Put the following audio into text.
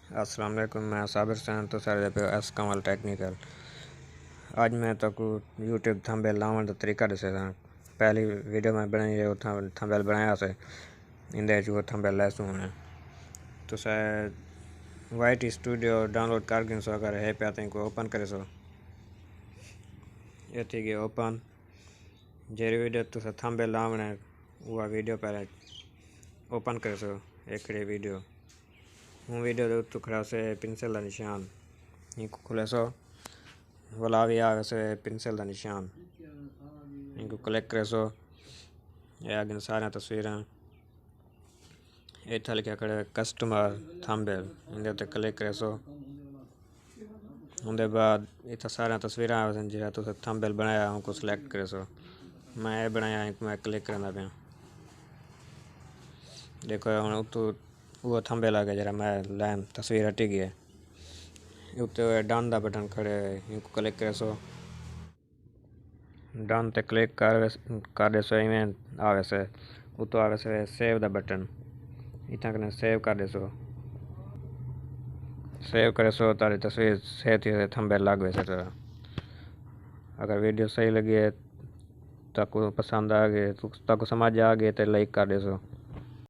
अस्सलाम वालेकुम, मैं साबिर सैन तो सारे पे एस कंवल टेक्निकल। आज मैं तक यूट्यूब थंबल लावन का तरीका दसे। पहली वीडियो में बनाई है थंबल बनाया से इंदे जो थंबल लैसू होने तो वाइट स्टूडियो डाउनलोड कर गए सो। अगर है पे को ओपन करे सो ये थी गई ओपन। जेरी वीडियो तो थंबल लावने वह वीडियो पहले ओपन करे सो। एक वीडियो हूँ वीडियो तो खड़ा से पेंसिल का निशान इनको खुले सो वाला भी आ से पेंसिल का निशान इनको क्लिक करे सो। ये आगे सारे तस्वीरें इतना लिखा खड़े कस्टमर थंबल इनके उत्ते क्लिक करे सो। उनके बाद इतना सारे तस्वीरें आ जो तुम थंबल बनाया उनको सिलेक्ट करे सो। मैं ये बनाया मैं क्लिक करना पाया। देखो हम तो वो थंबल आ गया जरा मैं लैन तस्वीर हटी गई है उत्ते डन का बटन खड़े इनको क्लिक करे सो। डन ते क्लिक कर दे सो इवें आवे से उतो आवे से सेव द बटन इतना कने सेव कर दे सो। सेव करे सो तारी तस्वीर सेहती थंबल लग वैसे। तो अगर वीडियो सही लगी है ताको पसंद आ गए तो ताको समझ आ गए तो लाइक कर दे सो।